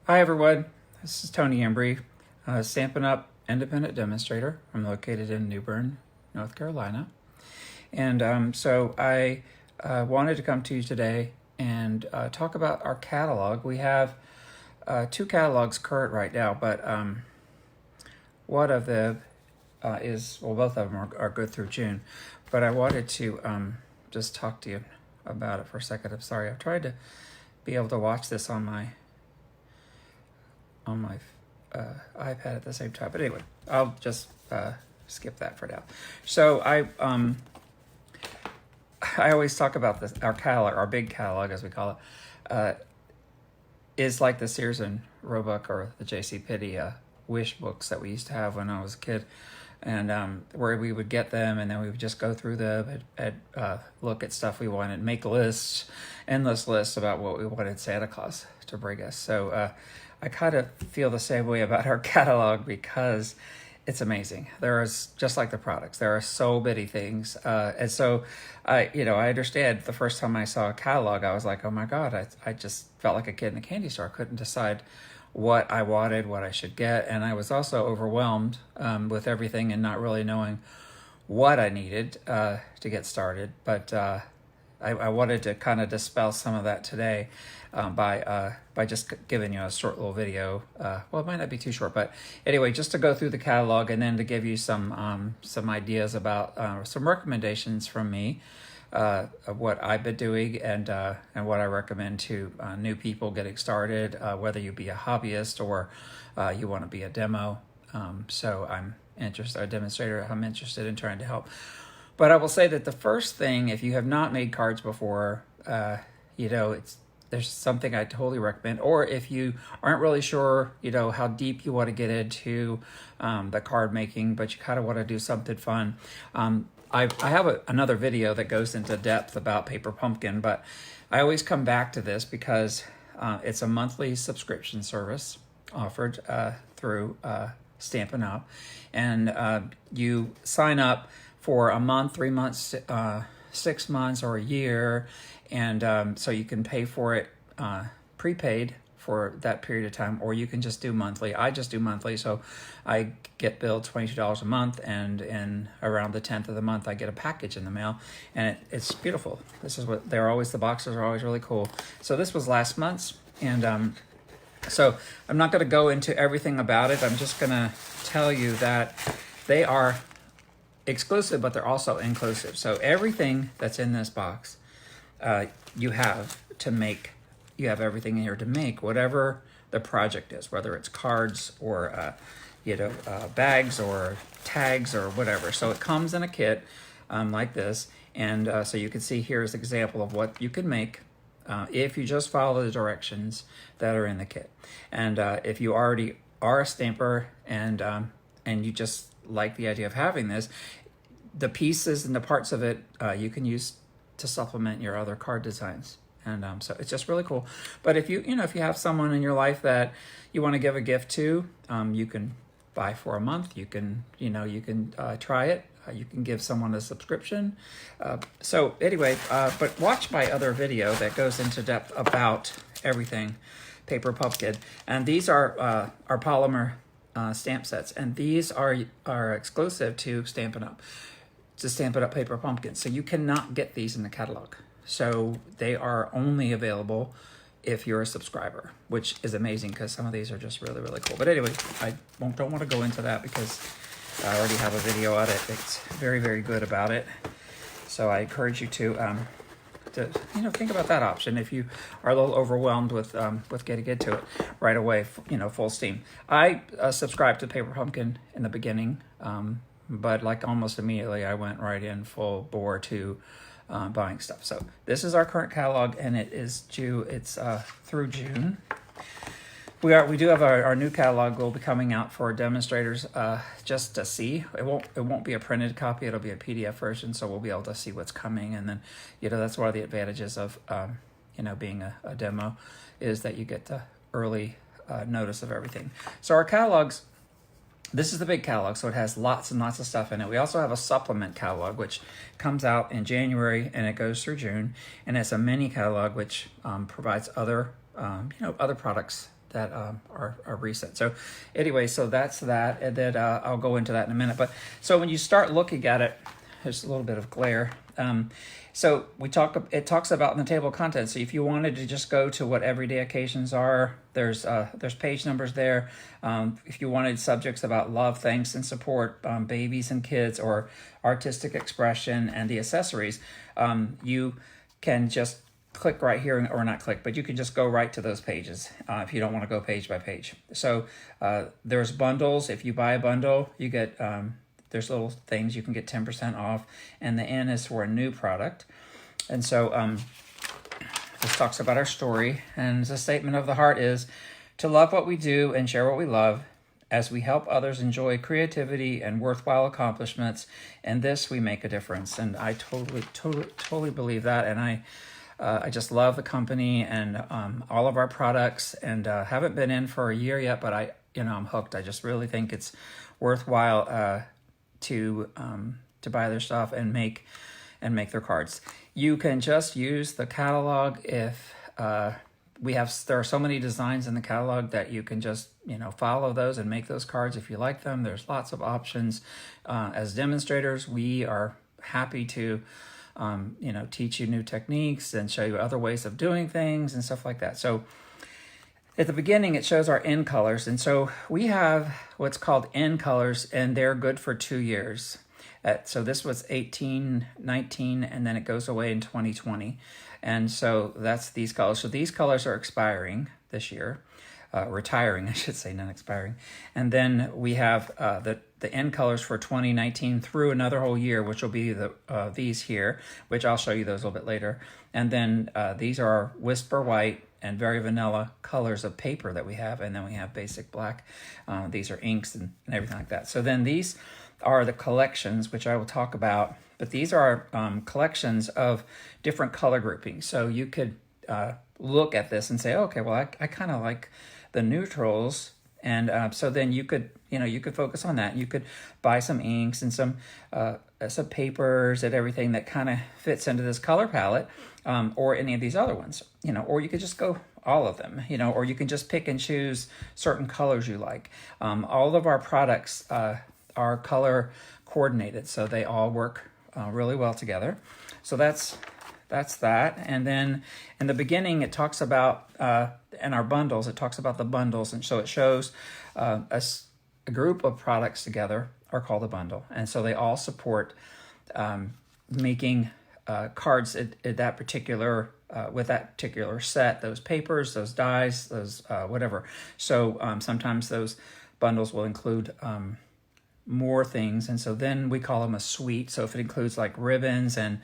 Hi everyone, this is Tony Embry, Stampin' Up independent demonstrator. I'm located in New Bern, North Carolina. And so I wanted to come to you today and talk about our catalog. We have two catalogs current right now, but one of them both of them are good through June. But I wanted to just talk to you about it for a second. I'm sorry, I've tried to be able to watch this on my iPad at the same time. But anyway, I'll just skip that for now. So I always talk about this. Our catalog, our big catalog, as we call it, is like the Sears and Roebuck or the J.C. Penney wish books that we used to have when I was a kid, and where we would get them, and then we would just go through them and look at stuff we wanted, make lists, endless lists about what we wanted Santa Claus to bring us. So I kind of feel the same way about our catalog because it's amazing. There is, just like the products, there are so many things. And so I understand the first time I saw a catalog, I was like, oh my God, I just felt like a kid in a candy store. I couldn't decide what I wanted, what I should get. And I was also overwhelmed with everything and not really knowing what I needed to get started. But I wanted to kind of dispel some of that today by just giving you a short little video. Well, it might not be too short, but anyway, just to go through the catalog and then to give you some ideas about some recommendations from me of what I've been doing and what I recommend to new people getting started, whether you be a hobbyist or you want to be a demo. So I'm interested, a demonstrator. I'm interested in trying to help. But I will say that the first thing, if you have not made cards before, there's something I totally recommend. Or if you aren't really sure, how deep you want to get into the card making, but you kind of want to do something fun. I have another video that goes into depth about Paper Pumpkin, but I always come back to this because it's a monthly subscription service offered through Stampin' Up. And you sign up for a month, 3 months, 6 months, or a year. And so you can pay for it prepaid for that period of time, or you can just do monthly. I just do monthly, so I get billed $22 a month, and in around the 10th of the month, I get a package in the mail, and it's beautiful. This is what the boxes are always really cool. So this was last month's, and so I'm not going to go into everything about it. I'm just going to tell you that they are exclusive, but they're also inclusive. So everything that's in this box, you have everything in here to make whatever the project is, whether it's cards or bags or tags or whatever. So it comes in a kit like this, and so you can see here is an example of what you can make if you just follow the directions that are in the kit. And if you already are a stamper and you just like the idea of having this, the pieces and the parts of it you can use to supplement your other card designs. And so it's just really cool. But if you have someone in your life that you want to give a gift to, you can buy for a month. You can try it. You can give someone a subscription. So anyway, but watch my other video that goes into depth about everything Paper Pumpkin. And these are polymer stamp sets, and these are exclusive to Stampin' Up. To Stampin' Up Paper Pumpkin. So you cannot get these in the catalog. So they are only available if you're a subscriber, which is amazing because some of these are just really, really cool. But anyway, I don't want to go into that because I already have a video on it. It's very, very good about it. So I encourage you to think about that option if you are a little overwhelmed with getting into it right away. Full steam. I subscribed to Paper Pumpkin in the beginning, but like almost immediately, I went right in full bore to buying stuff. So this is our current catalog, and it is due. It's through June. We do have our new catalog will be coming out for demonstrators just to see. It won't be a printed copy. It'll be a PDF version, so we'll be able to see what's coming. And then that's one of the advantages of being a demo is that you get the early notice of everything. So our catalogs. This is the big catalog, so it has lots and lots of stuff in it. We also have a supplement catalog, which comes out in January, and it goes through June. And it's a mini catalog, which provides other products are recent. So anyway, so that's that, and then I'll go into that in a minute. But so when you start looking at it, there's a little bit of glare. So it talks about in the table of contents. So if you wanted to just go to what everyday occasions are, there's page numbers there. If you wanted subjects about love, thanks, and support, babies and kids, or artistic expression and the accessories, you can just click right here, or not click, but you can just go right to those pages if you don't want to go page by page. So there's bundles. If you buy a bundle, you get there's little things you can get 10% off, and the N is for a new product. And so this talks about our story, and the statement of the heart is to love what we do and share what we love as we help others enjoy creativity and worthwhile accomplishments. And this we make a difference. And I totally believe that. And I just love the company and all of our products, and haven't been in for a year yet, but I'm hooked. I just really think it's worthwhile to buy their stuff and make their cards. You can just use the catalog if there are so many designs in the catalog that you can just follow those and make those cards if you like them. There's lots of options. As demonstrators, we are happy to teach you new techniques and show you other ways of doing things and stuff like that. So at the beginning, it shows our end colors. And so we have what's called end colors, and they're good for 2 years. So this was 18, 19, and then it goes away in 2020. And so that's these colors. So these colors are expiring this year, retiring, I should say, not expiring. And then we have the end colors for 2019 through another whole year, which will be these here, which I'll show you those a little bit later. And then these are our Whisper White and Very Vanilla colors of paper that we have. And then we have Basic Black. These are inks and everything like that. So then these are the collections, which I will talk about. But these are collections of different color groupings. So you could look at this and say, okay, well, I kind of like the neutrals. And so then you could focus on that. You could buy some inks and some papers and everything that kind of fits into this color palette, or any of these other ones, or you could just go all of them, or you can just pick and choose certain colors you like. All of our products are color coordinated, so they all work really well together. So that's that. And then in the beginning, it talks about, in our bundles, it talks about the bundles. And so it shows a group of products together are called a bundle. And so they all support making cards at that particular, with that particular set, those papers, those dies, those whatever. So sometimes those bundles will include more things. And so then we call them a suite. So if it includes like ribbons and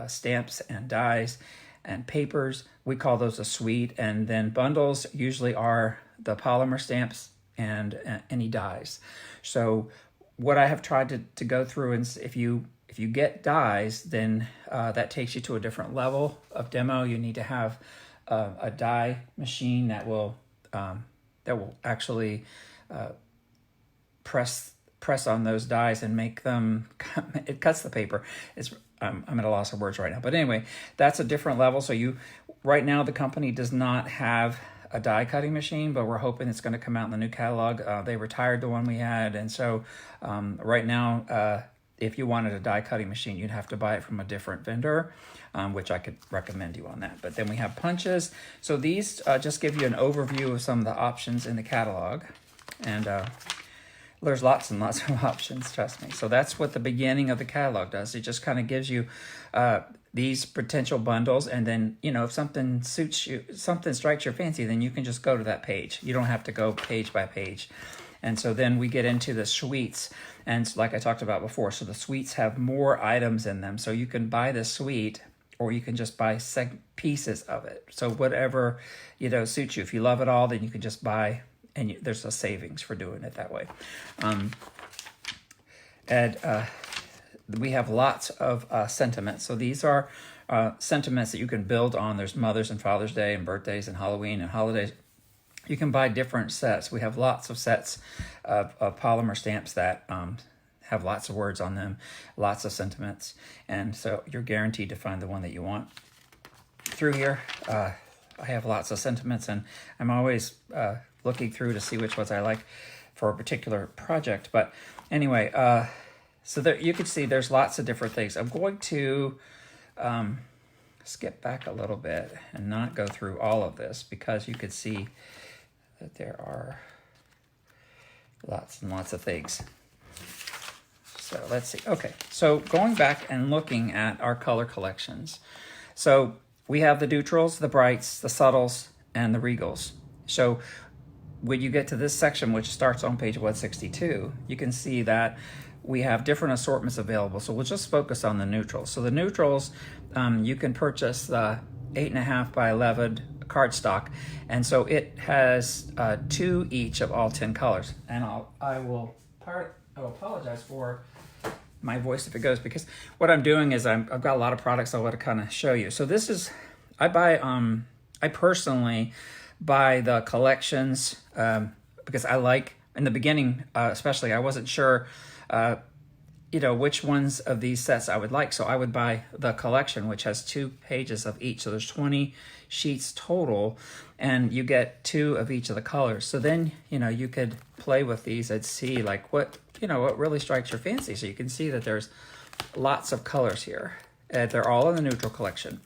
stamps and dies and papers, we call those a suite. And then bundles usually are the polymer stamps and any dies. So what I have tried to go through, and if you get dies, then that takes you to a different level of demo. You need to have a die machine that will actually press on those dies and make them, it cuts the paper. I'm at a loss of words right now. But anyway, that's a different level. So right now the company does not have a die cutting machine, but we're hoping it's going to come out in the new catalog. They retired the one we had. And so right now, if you wanted a die cutting machine, you'd have to buy it from a different vendor, which I could recommend you on that. But then we have punches. So these just give you an overview of some of the options in the catalog. And there's lots and lots of options, trust me. So that's what the beginning of the catalog does. It just kind of gives you these potential bundles, and then, if something suits you, something strikes your fancy, then you can just go to that page. You don't have to go page by page. And so then we get into the suites, and like I talked about before, so the suites have more items in them. So you can buy the suite, or you can just buy pieces of it. So whatever, suits you. If you love it all, then you can just buy, and there's a savings for doing it that way. We have lots of sentiments. So these are sentiments that you can build on. There's Mother's and Father's Day and birthdays and Halloween and holidays. You can buy different sets. We have lots of sets of polymer stamps that have lots of words on them, lots of sentiments. And so you're guaranteed to find the one that you want. Through here, I have lots of sentiments, and I'm always looking through to see which ones I like for a particular project. But anyway, so there you can see there's lots of different things. I'm going to skip back a little bit and not go through all of this, because you could see that there are lots and lots of things. So let's see. Okay, so going back and looking at our color collections. So we have the neutrals, the brights, the subtles, and the regals. So when you get to this section, which starts on page 162, you can see that we have different assortments available. So we'll just focus on the neutrals. So the neutrals, you can purchase the 8.5 by 11 cardstock, and so it has 2 each of all 10 colors. And I will apologize for my voice if it goes, because what I'm doing is I've got a lot of products I want to kind of show you. So this is, I personally buy the collections because I like, in the beginning especially, I wasn't sure which ones of these sets I would like. So I would buy the collection, which has 2 pages of each. So there's 20 sheets total, and you get 2 of each of the colors. So then, you could play with these and see like what really strikes your fancy. So you can see that there's lots of colors here. They're all in the neutral collection.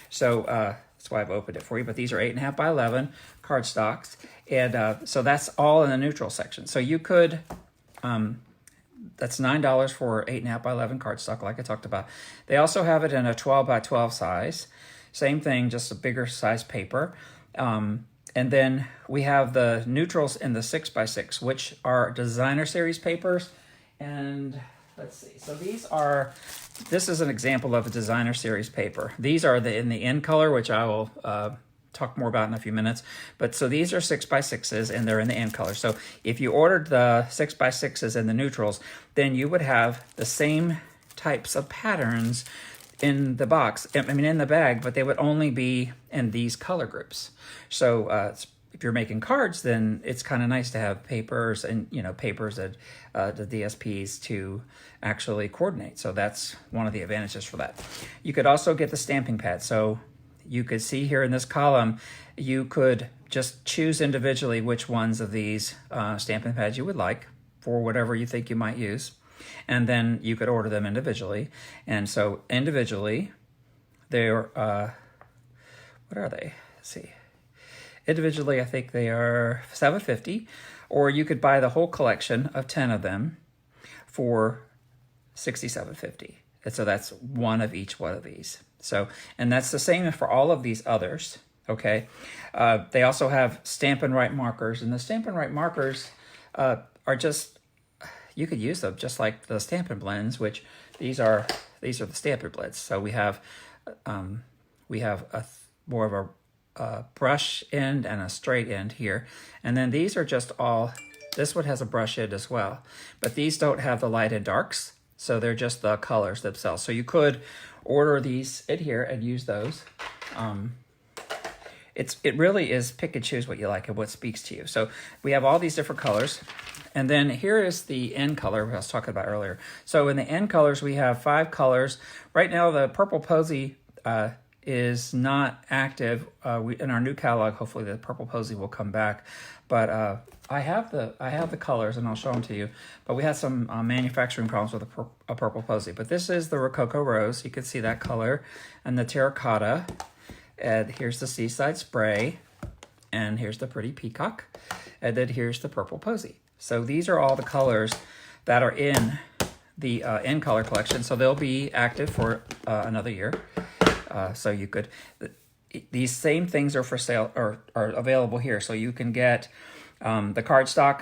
So that's why I've opened it for you. But these are 8.5 by 11 cardstocks. And so that's all in the neutral section. So you could, that's $9 for 8.5 by 11 cardstock, like I talked about. They also have it in a 12 by 12 size. Same thing, just a bigger size paper. And then we have the neutrals in the 6 by 6, which are designer series papers. And let's see, so this is an example of a designer series paper. These are in the N color, which I will talk more about in a few minutes. But so these are 6 by 6s, and they're in the N color. So if you ordered the 6 by 6s and the neutrals, then you would have the same types of patterns in the box, in the bag, but they would only be in these color groups. So if you're making cards, then it's kind of nice to have papers and, papers that the DSPs to actually coordinate. So that's one of the advantages for that. You could also get the stamping pad. So you could see here in this column, you could just choose individually which ones of these stamping pads you would like for whatever you think you might use. And then you could order them individually. And so individually, they're, what are they? Let's see. Individually, I think they are $7.50, or you could buy the whole collection of 10 of them for $67.50. And so that's one of each one of these. So, and that's the same for all of these others, okay? They also have Stampin' Right markers, and the Stampin' Right markers are just, you could use them just like the Stampin' Blends, which these are the Stampin' Blends. So we have more of a brush end and a straight end here. And then these are just this one has a brush end as well. It these don't have the light and darks, so they're just the colors themselves. So you could order these in here and use those. It really is pick and choose what you like and what speaks to you. So we have all these different colors. And then here is the N color I was talking about earlier. So in the N colors, we have 5 colors. Right now, the Purple Posy is not active. In our new catalog, hopefully the Purple Posy will come back. But I have the colors, and I'll show them to you. But we had some manufacturing problems with a Purple Posy. But this is the Rococo Rose. You can see that color. And the Terracotta. And here's the Seaside Spray. And here's the Pretty Peacock. And then here's the Purple Posy. So these are all the colors that are in the N color collection. So they'll be active for another year. So you could, these same things are for sale or are available here. So you can get the cardstock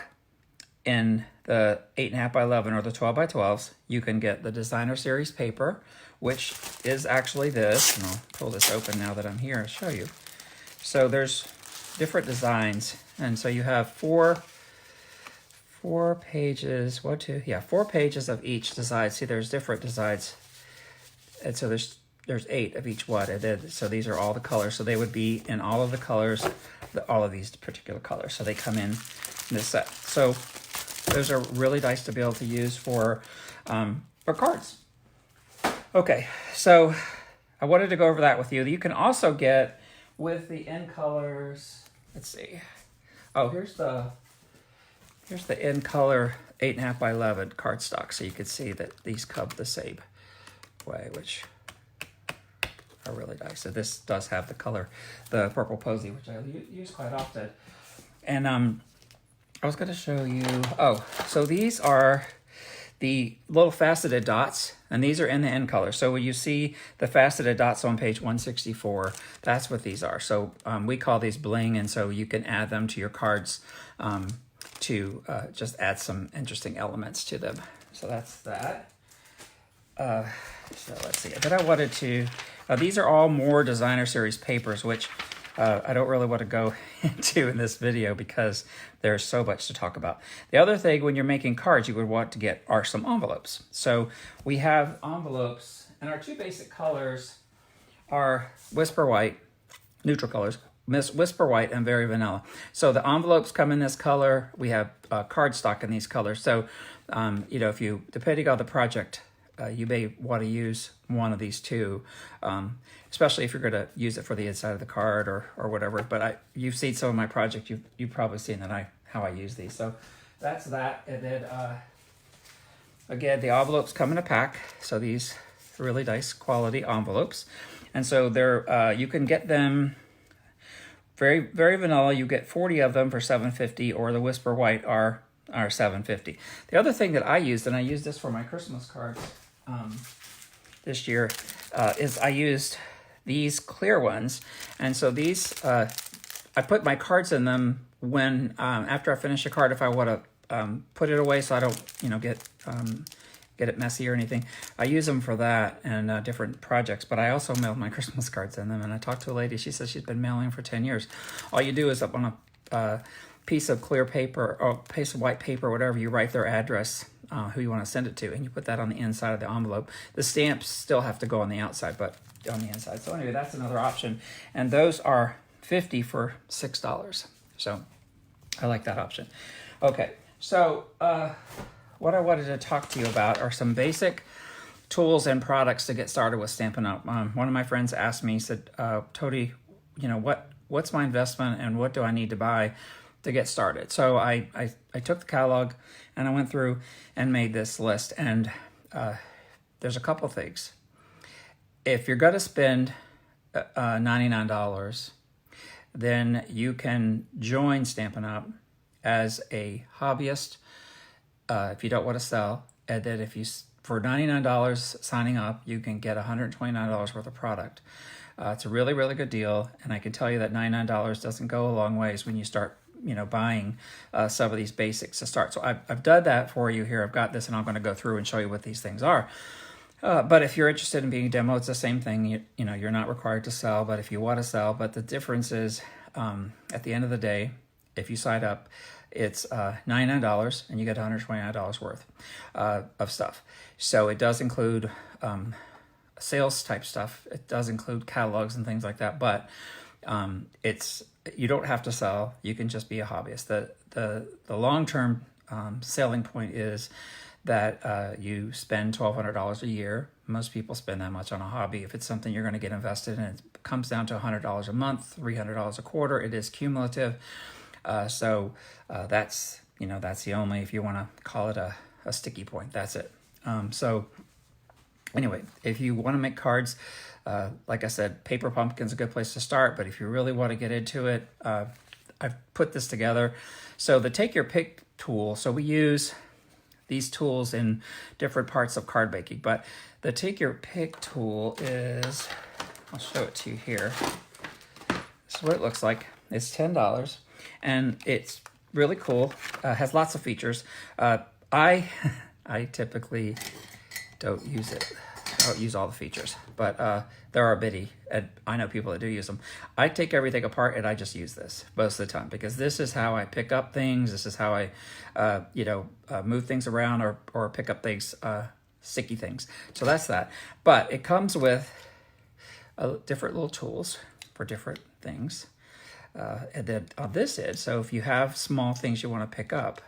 in the 8.5 by 11 or the 12 by 12s. You can get the designer series paper, which is actually this. And I'll pull this open now that I'm here and show you. So there's different designs. And so you have four pages, 4 pages of each design. See, there's different designs. And so there's 8 of each one. And then, so these are all the colors. So they would be in all of the colors, all of these particular colors. So they come in this set. So those are really nice to be able to use for cards. Okay, so I wanted to go over that with you. You can also get with the in colors, let's see. Oh, here's the in color 8.5 by 11 cardstock, so you can see that these come the same way, which are really nice. So this does have the color, the purple posy, which I use quite often. And I was going to show you. Oh, so these are the little faceted dots, and these are in the end color. So when you see the faceted dots on page 164, that's what these are. So we call these bling, and so you can add them to your cards to just add some interesting elements to them. So that's that. So let's see. Then I wanted to, these are all more designer series papers, which I don't really want to go into in this video because there's so much to talk about. The other thing when you're making cards you would want to get are some envelopes. So we have envelopes, and our two basic colors are Whisper White, neutral colors, Whisper White and Very Vanilla. So the envelopes come in this color. We have cardstock in these colors. So, you know, if you, depending on the project, you may want to use one of these two, especially if you're going to use it for the inside of the card or whatever. But you've seen some of my project. You've probably seen that how I use these. So that's that. And then again, the envelopes come in a pack. So these really nice quality envelopes, and so they're you can get them very vanilla. You get 40 of them for $7.50, or the Whisper White are $7.50. The other thing that I used, and I used this for my Christmas cards this year, is I used these clear ones. And so these, I put my cards in them when, after I finish a card, if I want to put it away so I don't, you know, get it messy or anything. I use them for that and different projects, but I also mailed my Christmas cards in them. And I talked to a lady, she says she's been mailing for 10 years. All you do is up on a piece of clear paper or piece of white paper, whatever, you write their address, who you want to send it to, and you put that on the inside of the envelope. The stamps still have to go on the outside, but on the inside. So anyway, that's another option. And those are $50 for $6. So I like that option. Okay, so what I wanted to talk to you about are some basic tools and products to get started with Stampin' Up. One of my friends asked me, he said, Tody, you know, what's my investment and what do I need to buy to get started? So I took the catalog and I went through and made this list, and there's a couple things. If you're going to spend $99, then you can join Stampin' Up as a hobbyist if you don't want to sell, and then if you, for $99 signing up, you can get $129 worth of product. It's a really, really good deal, and I can tell you that $99 doesn't go a long ways when you start, you know, buying some of these basics to start. So I've done that for you here. I've got this, and I'm going to go through and show you what these things are. But if you're interested in being a demo, it's the same thing. You know, you're not required to sell, but if you want to sell, but the difference is at the end of the day, if you sign up, it's $99 and you get $129 worth of stuff. So it does include sales type stuff. It does include catalogs and things like that, but you don't have to sell. You can just be a hobbyist. The long-term selling point is that you spend $1,200 a year. Most people spend that much on a hobby. If it's something you're going to get invested in, it comes down to $100 a month, $300 a quarter. It is cumulative. So that's the only, if you want to call it a sticky point, that's it. So anyway, if you want to make cards, like I said, Paper Pumpkin's a good place to start, but if you really want to get into it, I've put this together. So the Take Your Pick tool, so we use these tools in different parts of card making, but the Take Your Pick tool is, I'll show it to you here. This is what it looks like. It's $10. And it's really cool. Has lots of features. I typically don't use it. I don't use all the features, but there are a bitty, and I know people that do use them. I take everything apart and I just use this most of the time because this is how I pick up things. This is how I, move things around or pick up things, sticky things. So that's that. But it comes with different little tools for different things. And then on this end, so if you have small things you want to pick up,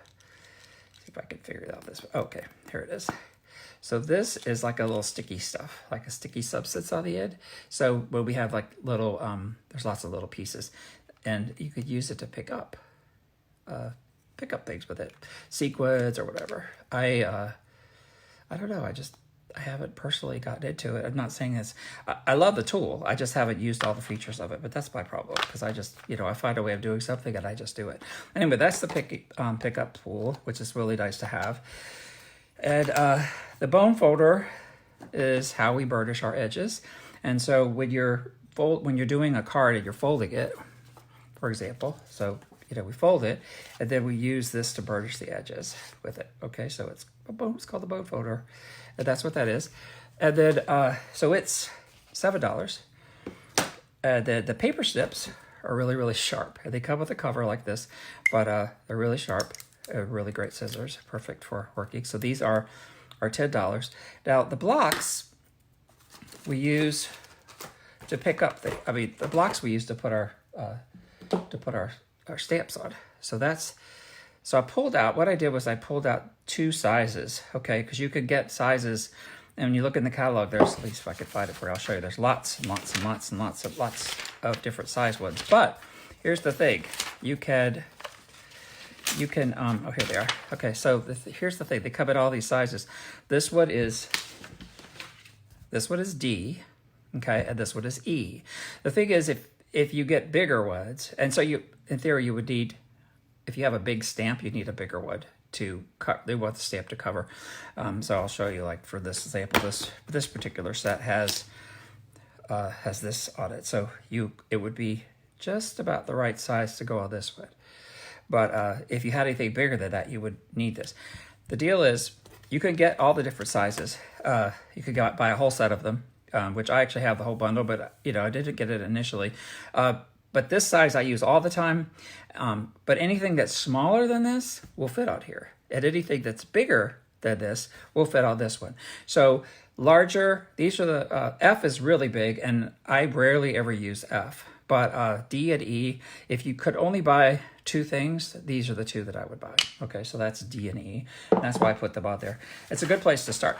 see if I can figure it out this way. Okay, here it is. So this is like a little sticky stuff, like a sticky substance on the end. So when we have like little, there's lots of little pieces, and you could use it to pick up things with it, sequins or whatever. I don't know. I haven't personally gotten into it. I'm not saying this. I love the tool. I just haven't used all the features of it, but that's my problem because I just, I find a way of doing something and I just do it. Anyway, that's the pickup tool, which is really nice to have. And the bone folder is how we burnish our edges. And so when you're doing a card and you're folding it, for example, so we fold it and then we use this to burnish the edges with it. Okay, so it's called the bone folder. And that's what that is. And then, so it's $7. The paper snips are really, really sharp. They come with a cover like this, but they're really sharp. Really great scissors, perfect for working. So these are $10. Now the blocks we use to pick up the blocks we use to put our stamps on. So I pulled out, what I did was I pulled out 2 sizes, okay? Because you could get sizes, and when you look in the catalog, there's, at least if I could find it for you, I'll show you, there's lots and lots and lots and lots of different size ones. But here's the thing, you can, oh, here they are. Okay, so here's the thing, they come in all these sizes. This one is D, okay, and this one is E. The thing is, if you get bigger ones, and so in theory, you would need, if you have a big stamp, you need a bigger one to cut. They want the stamp to cover. So I'll show you, like for this example, this particular set has this on it. So it would be just about the right size to go on this one. But if you had anything bigger than that, you would need this. The deal is, you can get all the different sizes. You could buy a whole set of them, which I actually have the whole bundle, but I didn't get it initially. But this size I use all the time. But anything that's smaller than this will fit out here. And anything that's bigger than this will fit on this one. So larger, these are the, F is really big, and I rarely ever use F. But D and E, if you could only buy 2 things, these are the 2 that I would buy. Okay, so that's D and E. And that's why I put them out there. It's a good place to start.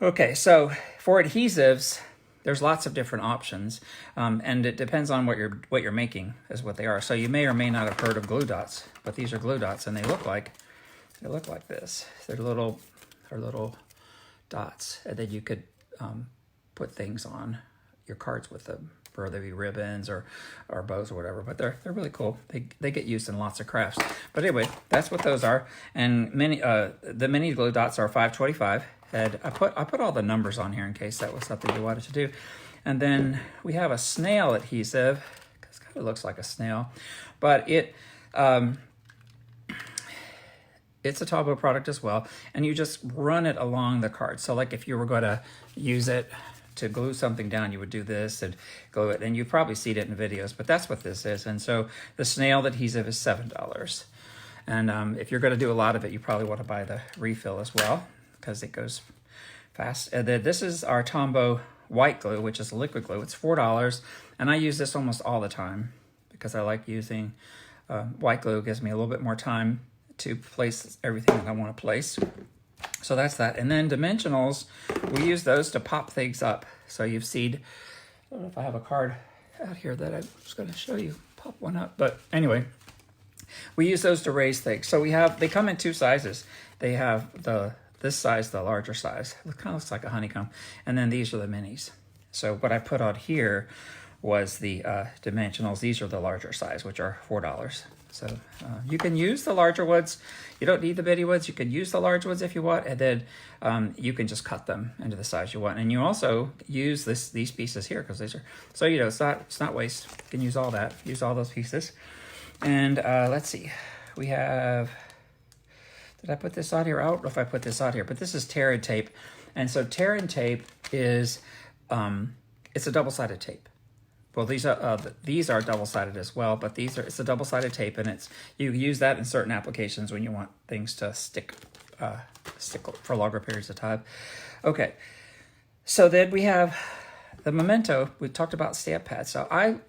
Okay, so for adhesives, there's lots of different options, and it depends on what you're making is what they are. So you may or may not have heard of glue dots, but these are glue dots, and they look like this. They're little dots, and then you could put things on your cards with them, whether they be ribbons or bows or whatever. But they're really cool. They get used in lots of crafts. But anyway, that's what those are. And the mini glue dots are $5.25. And I put all the numbers on here in case that was something you wanted to do. And then we have a snail adhesive. It kind of looks like a snail, but it's a Tombow product as well. And you just run it along the card. So like if you were going to use it to glue something down, you would do this and glue it. And you've probably seen it in videos, but that's what this is. And so the snail adhesive is $7. And if you're going to do a lot of it, you probably want to buy the refill as well, because it goes fast. And then this is our Tombow white glue, which is liquid glue. It's $4, and I use this almost all the time because I like using white glue. It gives me a little bit more time to place everything that I want to place. So that's that. And then dimensionals, we use those to pop things up. So you've seen, I don't know if I have a card out here that I was going to show you, pop one up. But anyway, we use those to raise things. So they come in 2 sizes. They have this size, the larger size. It kind of looks like a honeycomb. And then these are the minis. So what I put on here was the dimensionals. These are the larger size, which are $4. So you can use the larger ones. You don't need the bitty ones. You can use the large ones if you want, and then you can just cut them into the size you want. And you also use these pieces here because these are, so it's not waste. You can use all that. Use all those pieces. And let's see, we have. Did I put this on here? I don't know if I put this on here, but this is tear and tape. And so tear and tape is, it's a double-sided tape. Well, these are double-sided as well, but it's a double-sided tape, and you use that in certain applications when you want things to stick for longer periods of time. Okay, so then we have the Memento. We talked about stamp pads. So I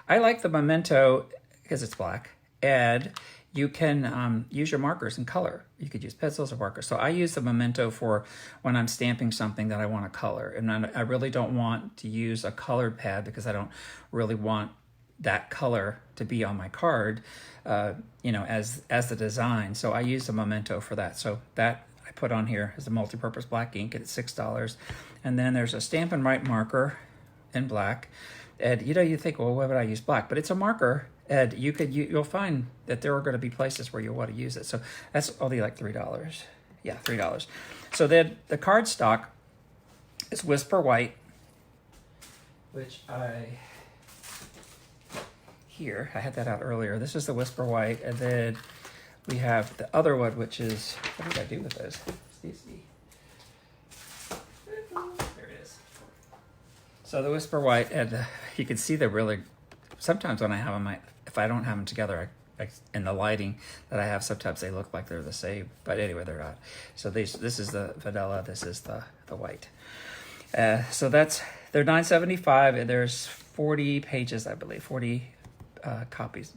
like the Memento because it's black, and you can use your markers in color. You could use pencils or markers. So I use the Memento for when I'm stamping something that I want to color. And I really don't want to use a colored pad because I don't really want that color to be on my card, you know, as the design. So I use the Memento for that. So that I put on here as a multi-purpose black ink at $6. And then there's a Stampin' Up in black. And you know, you think, well, why would I use black? But it's a marker. And you'll find that there are going to be places where you want to use it. So that's only like $3. Yeah, $3. So then the cardstock is Whisper White, which I had that out earlier. This is the Whisper White, and then we have the other one, which is, what did I do with those? Stacy. There it is. So the Whisper White, and you can see they're really, sometimes when I have them, if I don't have them together, in the lighting that I have, sometimes they look like they're the same, but anyway, they're not. So this is the vanilla, this is the white. So they're $9.75, and there's 40 pages, I believe, 40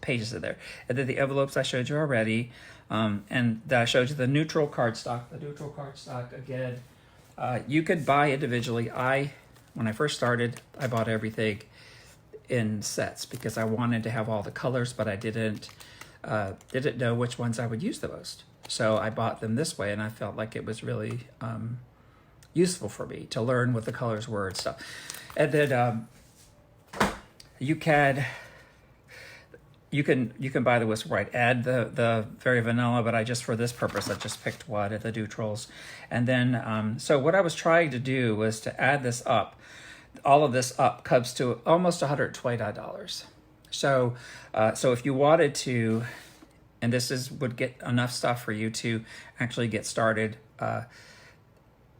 pages in there. And then the envelopes I showed you already, and I showed you the neutral cardstock. The neutral cardstock, again, you could buy individually. When I first started, I bought everything in sets because I wanted to have all the colors, but I didn't know which ones I would use the most. So I bought them this way, and I felt like it was really useful for me to learn what the colors were and stuff. And then you can buy the Whisper White, add the very vanilla, but for this purpose, I just picked one of the neutrals. And then, so what I was trying to do was to add this up. All of this up comes to almost $129. So if you wanted to, and would get enough stuff for you to actually get started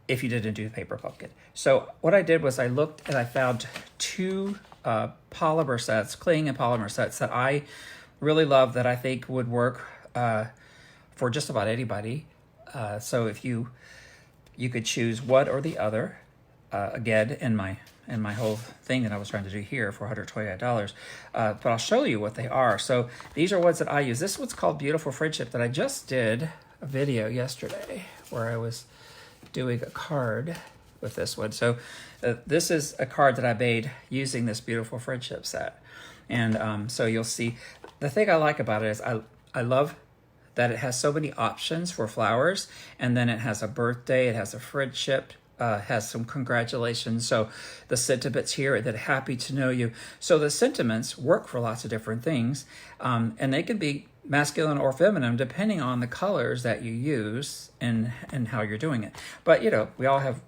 if you didn't do the paper pumpkin. So what I did was I looked and I found two polymer sets, cling and polymer sets that I really love that I think would work for just about anybody. So if you could choose one or the other, again, in my whole thing that I was trying to do here for $129, but I'll show you what they are. So these are ones that I use. This one's called Beautiful Friendship that I just did a video yesterday where I was doing a card with this one. So this is a card that I made using this Beautiful Friendship set. And so you'll see, the thing I like about it is I love that it has so many options for flowers, and then it has a birthday, it has a friendship, has some congratulations. So the sentiments here that happy to know you. So the sentiments work for lots of different things, and they can be masculine or feminine depending on the colors that you use and how you're doing it. But you know, we all have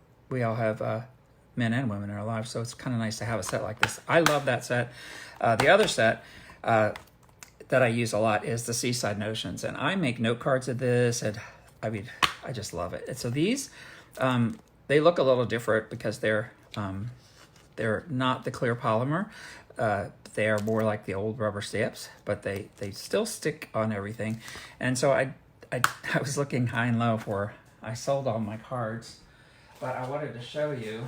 men and women in our lives, so it's kind of nice to have a set like this. I love that set. The other set that I use a lot is the Seaside Notions, and I make note cards of this, and I mean, I just love it. And so these, they look a little different because they're not the clear polymer. They are more like the old rubber stamps, but they still stick on everything. And so I was looking high and low I sold all my cards, but I wanted to show you.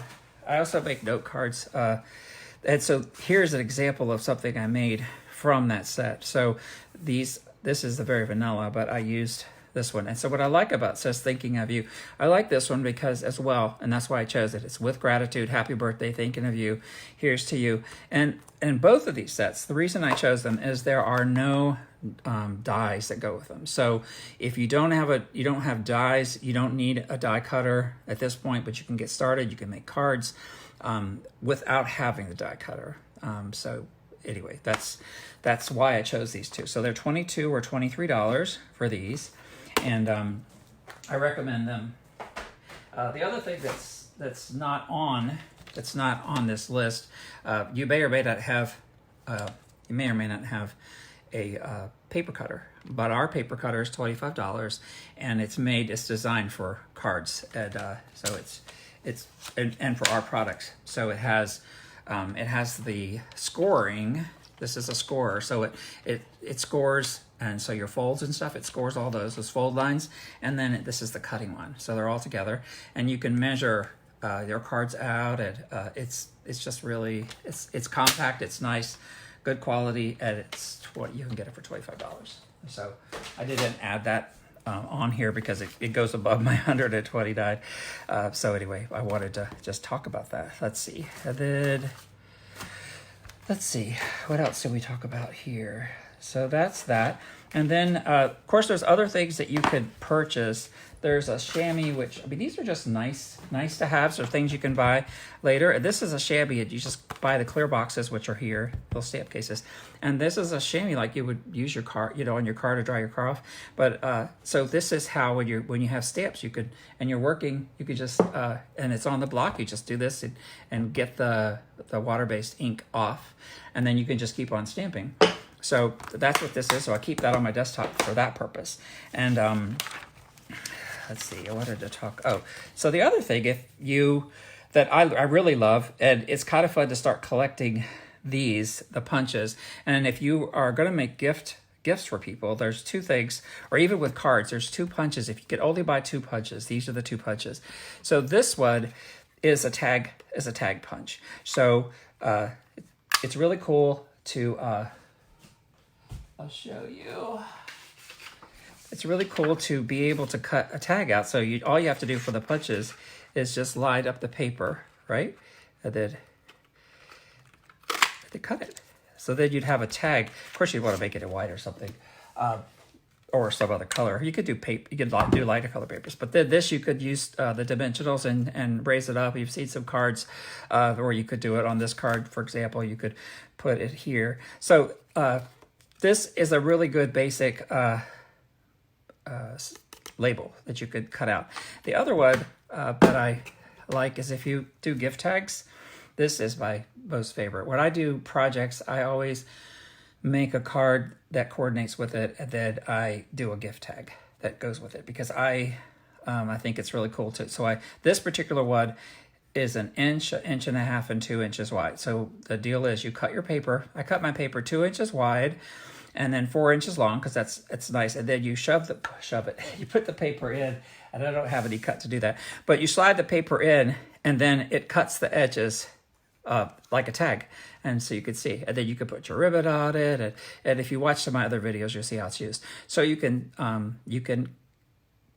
I also make note cards. And so here's an example of something I made from that set. So this is the very vanilla, but I used this one. And so what I like about Says Thinking of You, I like this one because as well, and that's why I chose it. It's with gratitude, happy birthday, thinking of you, here's to you. And both of these sets, the reason I chose them is there are no dies that go with them. So if you don't have dies, you don't need a die cutter at this point, but you can get started. You can make cards without having the die cutter. So anyway, that's why I chose these two. So they're $22 or $23 for these. And I recommend them. The other thing that's not on this list, you may or may not have a paper cutter, but our paper cutter is $25, and it's designed for cards, and so it's for our products. So it has the scoring. This is a scorer, so it scores. And so your folds and stuff, it scores all those fold lines. And then this is the cutting one. So they're all together. And you can measure your cards out. And it's just really, it's compact, it's nice, good quality, and you can get it for $25. So I didn't add that on here because it goes above my $129. So anyway, I wanted to just talk about that. Let's see. And then, let's see, what else did we talk about here? So that's that. And then, of course, there's other things that you could purchase. There's a chamois, which, I mean, these are just nice to have. So things you can buy later. This is a chamois. You just buy the clear boxes, which are here, little stamp cases. And this is a chamois like you would use your car, on your car to dry your car off. But so this is how when you have stamps, you could, and you're working, you could just, and it's on the block, you just do this and get the water-based ink off. And then you can just keep on stamping. So that's what this is. So I keep that on my desktop for that purpose. And let's see, I wanted to talk. Oh, so the other thing, that I really love, and it's kind of fun to start collecting the punches. And if you are going to make gifts for people, there's two things, or even with cards, there's two punches. If you could only buy two punches, these are the two punches. So this one is a tag punch. So it's really cool to. I'll show you. It's really cool to be able to cut a tag out. So all you have to do for the punches is just line up the paper, right? And then cut it. So then you'd have a tag. Of course, you'd want to make it in white or something, or some other color. You could do paper. You could do lighter color papers. But then this, you could use the dimensionals and raise it up. You've seen some cards where you could do it on this card, for example. You could put it here. So this is a really good basic label that you could cut out. The other one that I like is if you do gift tags. This is my most favorite. When I do projects, I always make a card that coordinates with it, and then I do a gift tag that goes with it because I think it's really cool too. So this particular one is an inch and a half, and 2 inches wide. So the deal is you cut your paper. I cut my paper 2 inches wide, and then 4 inches long because it's nice. And then you shove it. You put the paper in, and I don't have any cut to do that. But you slide the paper in, and then it cuts the edges like a tag. And so you could see, and then you could put your ribbon on it. And if you watch some of my other videos, you'll see how it's used. So you can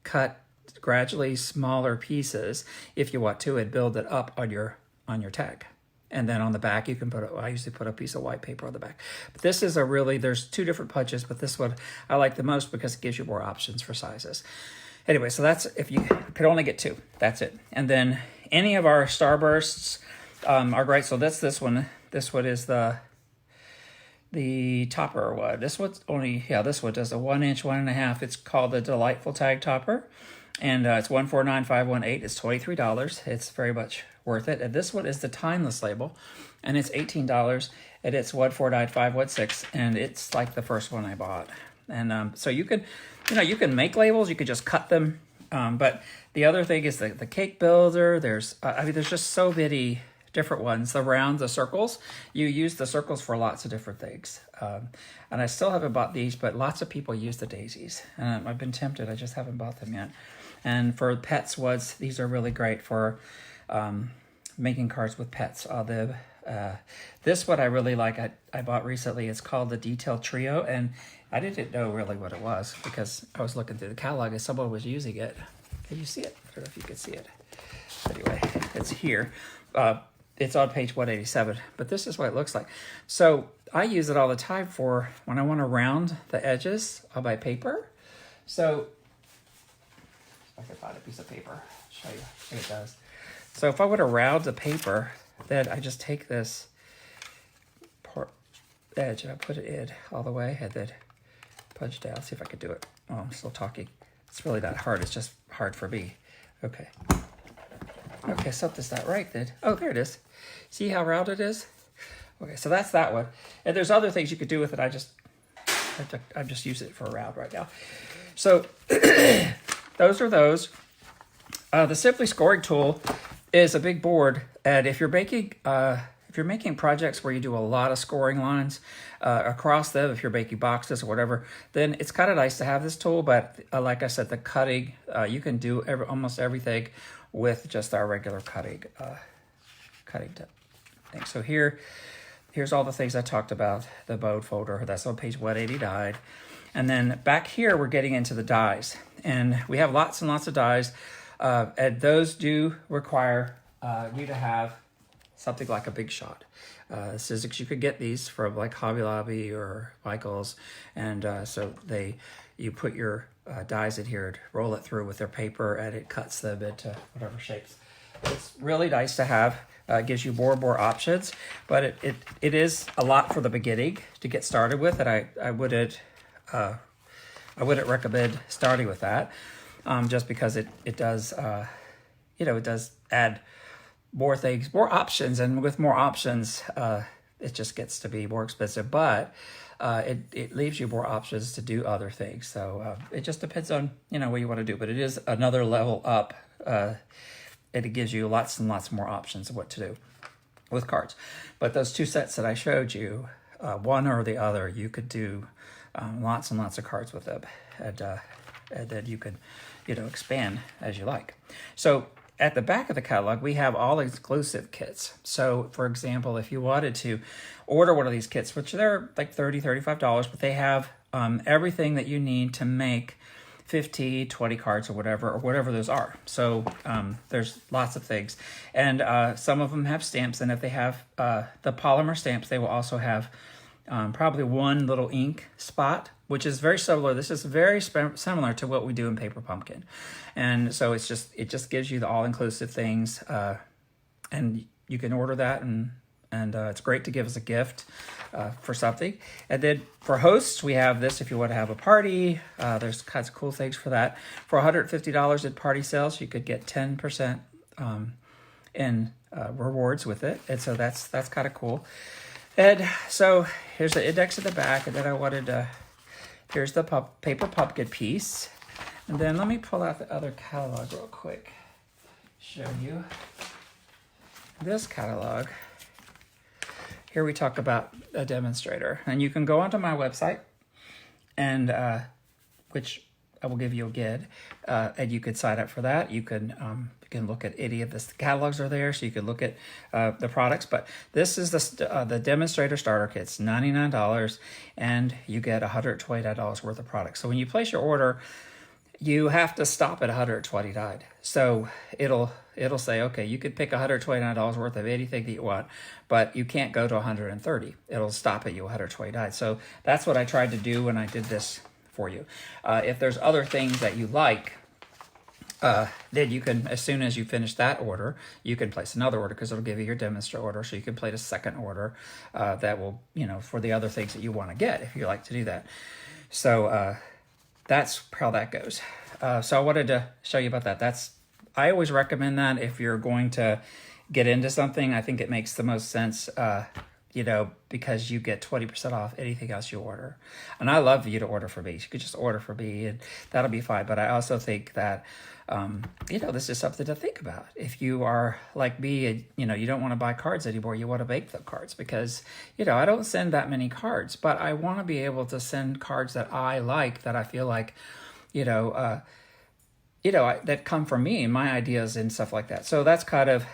cut gradually smaller pieces if you want to, and build it up on your tag. And then on the back, you can I usually put a piece of white paper on the back. But this is there's two different punches, but this one I like the most because it gives you more options for sizes. Anyway, so that's if you could only get two, that's it. And then any of our Starbursts are great. So this one is the topper one. This one's this one does a 1 inch, 1.5. It's called the Delightful Tag Topper. And it's $149,518. It's $23. It's very much worth it. And this one is the Timeless label, and it's $18. And it's $149,516. And it's like the first one I bought. And so you can make labels. You could just cut them. But the other thing is the cake builder. There's just so many different ones. The rounds, the circles. You use the circles for lots of different things. And I still haven't bought these, but lots of people use the daisies. I've been tempted. I just haven't bought them yet. And for pets ones, these are really great for making cards with pets. This one I really like. I bought recently. It's called the Detail Trio, and I didn't know really what it was because I was looking through the catalog and someone was using it. Can you see it? I don't know if you can see it. Anyway, it's here. It's on page 187, but this is what it looks like. So I use it all the time for when I want to round the edges of my paper. So I can find a piece of paper, show you what it does. So if I want to round the paper, then I just take this edge and I put it in all the way and then punch down. See if I can do it. Oh, I'm still talking. It's really not hard. It's just hard for me. Okay. Okay, something's not right then. Oh, there it is. See how round it is? Okay, so that's that one. And there's other things you could do with it. I'm just using it for a round right now. So those are those. The Simply Scoring Tool is a big board, and if you're making projects where you do a lot of scoring lines across them, if you're making boxes or whatever, then it's kind of nice to have this tool. But like I said, the cutting, you can do almost everything with just our regular cutting thing. So here, here's all the things I talked about. The bowed folder, that's on page 180 died. And then back here, we're getting into the dies. And we have lots and lots of dies. And those do require you to have something like a big shot. Sizzix, you could get these from like Hobby Lobby or Michael's. And so you put your dies in here, roll it through with their paper, and it cuts them into whatever shapes. It's really nice to have. Gives you more and more options, but it is a lot for the beginning to get started with, and I wouldn't recommend starting with that, just because it does it does add more things, more options, and with more options, it just gets to be more expensive. But it leaves you more options to do other things. So it just depends on what you want to do. But it is another level up. And it gives you lots and lots more options of what to do with cards. But those two sets that I showed you, one or the other, you could do lots and lots of cards with them. And then you could, expand as you like. So at the back of the catalog, we have all exclusive kits. So for example, if you wanted to order one of these kits, which they're like $30, $35, but they have everything that you need to make 50, 20 cards or whatever those are. So there's lots of things. And some of them have stamps, and if they have the polymer stamps, they will also have probably one little ink spot, which is very similar. This is very similar to what we do in Paper Pumpkin. And so it just gives you the all-inclusive things, and you can order that, and it's great to give as a gift for something. And then for hosts, we have this if you want to have a party. There's kinds of cool things for that. For $150 at party sales, you could get 10% in rewards with it. And so that's kind of cool. And so here's the index at the back. And then here's the Paper Pumpkin piece. And then let me pull out the other catalog real quick. Show you this catalog. Here we talk about a demonstrator, and you can go onto my website, and which I will give you again, and you could sign up for that. You can look at any of the catalogs are there, so you can look at the products. But this is the demonstrator starter kits, $99, and you get $129 worth of products. So when you place your order, you have to stop at $129. So it'll say, okay, you could pick $129 worth of anything that you want, but you can't go to $130. It'll stop at you $129. So that's what I tried to do when I did this for you. If there's other things that you like, then you can, as soon as you finish that order, you can place another order, because it'll give you your demonstrator order. So you can place a second order that will, for the other things that you want to get, if you like to do that. So that's how that goes. So I wanted to show you about that. I always recommend that if you're going to get into something. I think it makes the most sense, because you get 20% off anything else you order. And I love you to order for me. You could just order for me, and that'll be fine. But I also think that, this is something to think about. If you are like me, and, you don't want to buy cards anymore, you want to make the cards, because, I don't send that many cards, but I want to be able to send cards that I like, that I feel like, that come from me and my ideas and stuff like that. So that's kind of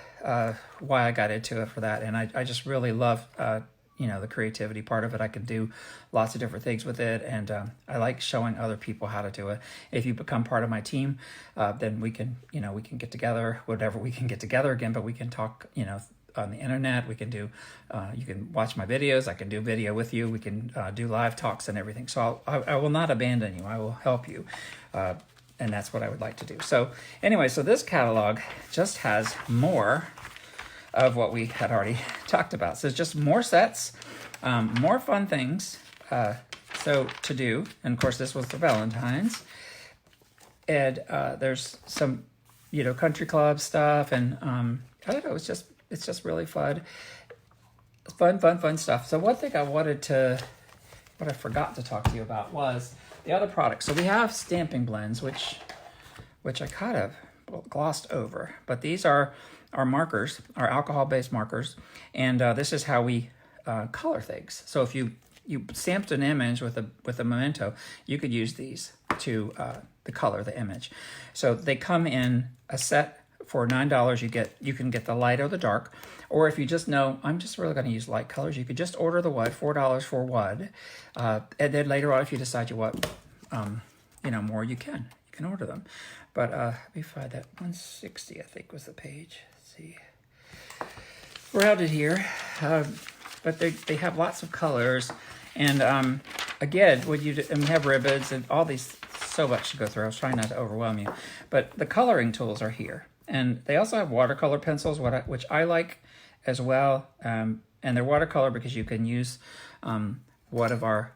why I got into it for that. And I just really love, the creativity part of it. I can do lots of different things with it. And I like showing other people how to do it. If you become part of my team, then we can get together, whatever we can get together again, but we can talk, on the internet. We can do, you can watch my videos. I can do video with you. We can do live talks and everything. So I will not abandon you. I will help you. And that's what I would like to do. So anyway, so this catalog just has more of what we had already talked about. So it's just more sets, more fun things so to do. And of course, this was for Valentine's. And there's some, country club stuff. And I don't know, it's just really fun. Fun stuff. So one thing what I forgot to talk to you about was the other products. So we have stamping blends, which I kind of glossed over, but these are our markers, our alcohol-based markers, and this is how we color things. So if you stamped an image with a memento, you could use these to color the image. So they come in a set for $9, you can get the light or the dark. Or if you just know, I'm just really going to use light colors, you could just order the WUD, $4 for WUD. And then later on, if you decide you want, more, you can order them. But let me find that 160, I think was the page. Let's see. Rounded here, but they have lots of colors. And again, when you have ribbons and all these, so much to go through. I was trying not to overwhelm you, but the coloring tools are here, and they also have watercolor pencils, which I like as well. And they're watercolor because you can use one of our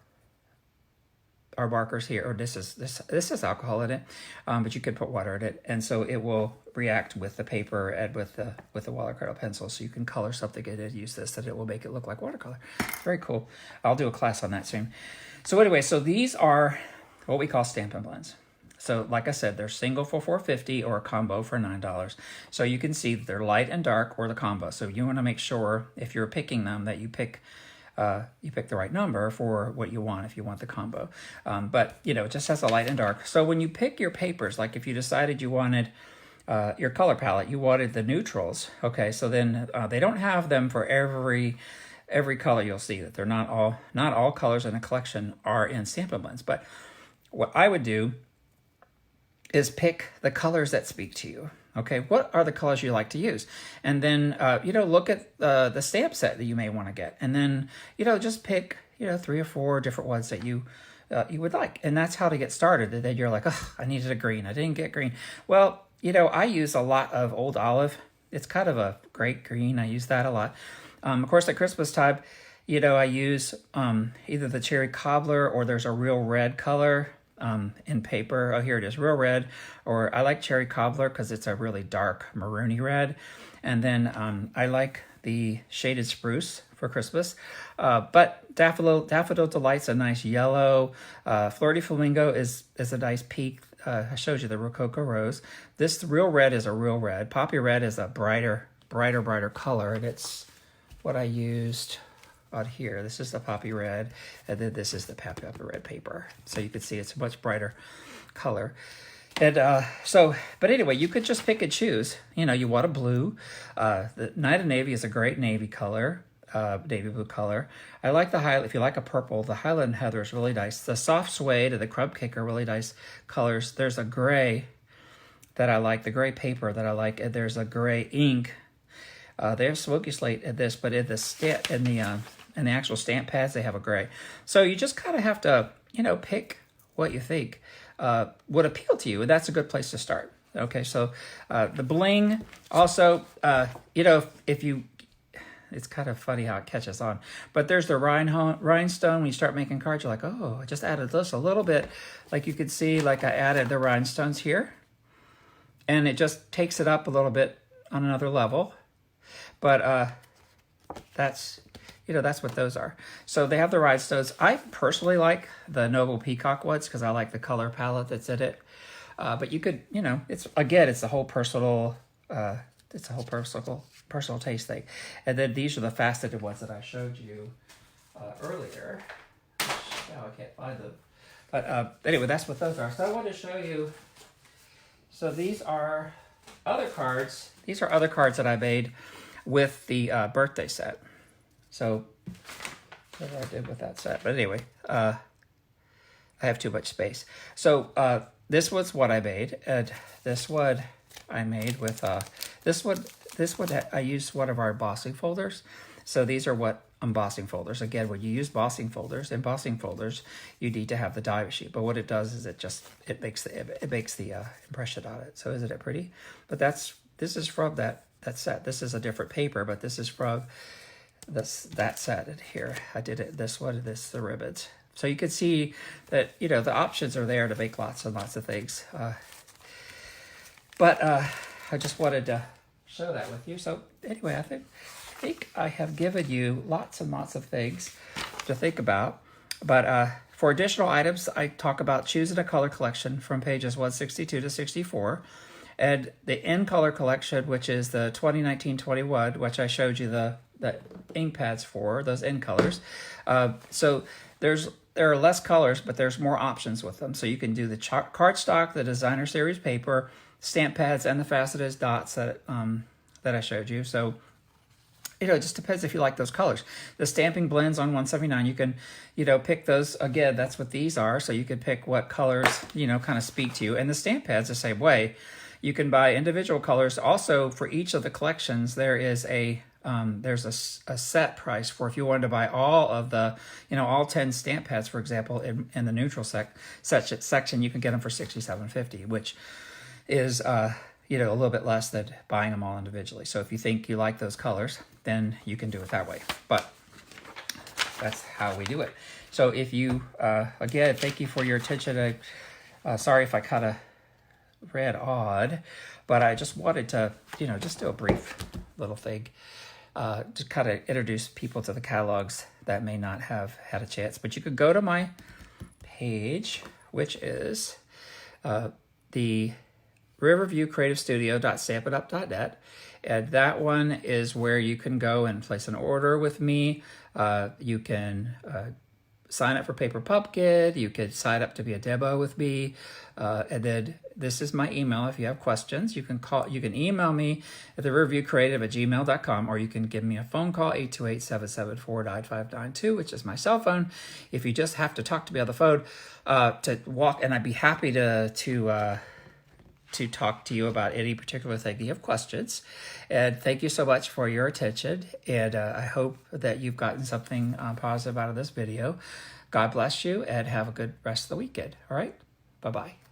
markers here, or this is alcohol in it, but you could put water in it, and so it will react with the paper and with the watercolor pencil. So you can color something in it, use this, and it will make it look like watercolor. Very cool. I'll do a class on that soon. So anyway, so these are what we call Stampin' Blends. So like I said, they're single for $4.50 or a combo for $9. So you can see they're light and dark or the combo. So you want to make sure if you're picking them that you pick the right number for what you want if you want the combo. But it just has a light and dark. So when you pick your papers, like if you decided you wanted your color palette, you wanted the neutrals. Okay, so then they don't have them for every color. You'll see that they're not all colors in a collection are in Stampin' Blends. But what I would do is pick the colors that speak to you. Okay, what are the colors you like to use? And then, look at the stamp set that you may want to get. And then, just pick, 3 or 4 different ones that you would like. And that's how to get started. And then you're like, oh, I needed a green. I didn't get green. Well, I use a lot of Old Olive. It's kind of a great green. I use that a lot. Of course, at Christmas time, I use either the Cherry Cobbler or there's a real red color in paper. Oh, here it is, real red. Or I like Cherry Cobbler because it's a really dark maroony red. And then I like the Shaded Spruce for Christmas. But Daffodil Delight's a nice yellow. Flirty Flamingo is a nice peak. I showed you the Rococo Rose. This real red is a real red. Poppy Red is a brighter color. And it's what I used on here. This is the Poppy Red, and then this is the Poppy Red paper. So you can see it's a much brighter color. And but anyway, you could just pick and choose. You want a blue. The Night of Navy is a great navy color, navy blue color. I like the Highland. If you like a purple, the Highland Heather is really nice. The Soft Suede and the Crumb Cake are really nice colors. There's a gray that I like, the gray paper that I like, and there's a gray ink. They have Smoky Slate in this, but in the actual stamp pads, they have a gray. So you just kind of have to, pick what you think would appeal to you, and that's a good place to start. Okay, so the bling also, it's kind of funny how it catches on, but there's the rhinestone. When you start making cards, you're like, oh, I just added this a little bit. Like you could see, like I added the rhinestones here, and it just takes it up a little bit on another level. But that's what those are. So they have the rhinestones. I personally like the Noble Peacock ones because I like the color palette that's in it. But you could, it's the whole personal, personal taste thing. And then these are the faceted ones that I showed you earlier. Now I can't find them. But anyway, that's what those are. So I want to show you. So these are other cards. These are other cards that I made with the birthday set. So what I did with that set. But anyway, I have too much space. So this was what I made, and this one I made with this one I used one of our embossing folders. So these are what embossing folders. Again, when you use embossing folders, you need to have the die sheet. But what it does is it makes the impression on it. So isn't it pretty? But this is from that set. This is a different paper, but this is from that set. And here I did it. The ribbons. So you can see that the options are there to make lots and lots of things. But I just wanted to show that with you. So anyway, I think I have given you lots and lots of things to think about. But for additional items, I talk about choosing a color collection from pages 162 to 64. And the in color collection, which is the 2019-21, which I showed you the ink pads for, those in colors. So there are less colors, but there's more options with them. So you can do the cardstock, the designer series paper, stamp pads and the faceted dots that that I showed you. So it just depends if you like those colors. The stamping blends on 179, you can, pick those. Again, that's what these are. So you could pick what colors, kind of speak to you. And the stamp pads the same way. You can buy individual colors. Also, for each of the collections, there is there's a set price for if you wanted to buy all of the, all 10 stamp pads, for example, in the neutral section, you can get them for $67.50, which is, a little bit less than buying them all individually. So if you think you like those colors, then you can do it that way. But that's how we do it. So if you, again, thank you for your attention. Sorry if I kind of read odd, but I just wanted to, just do a brief little thing to kind of introduce people to the catalogs that may not have had a chance. But you could go to my page, which is the riverviewcreativestudio.stampinup.net, and that one is where you can go and place an order with me. You can sign up for Paper Pumpkin. You could sign up to be a demo with me, and then this is my email. If you have questions, you can email me at theriverviewcreative@gmail.com, or you can give me a phone call, 828-774-9592, which is my cell phone. If you just have to talk to me on the phone, and I'd be happy to talk to you about any particular thing you have questions. And thank you so much for your attention. And I hope that you've gotten something positive out of this video. God bless you and have a good rest of the weekend. All right. Bye-bye.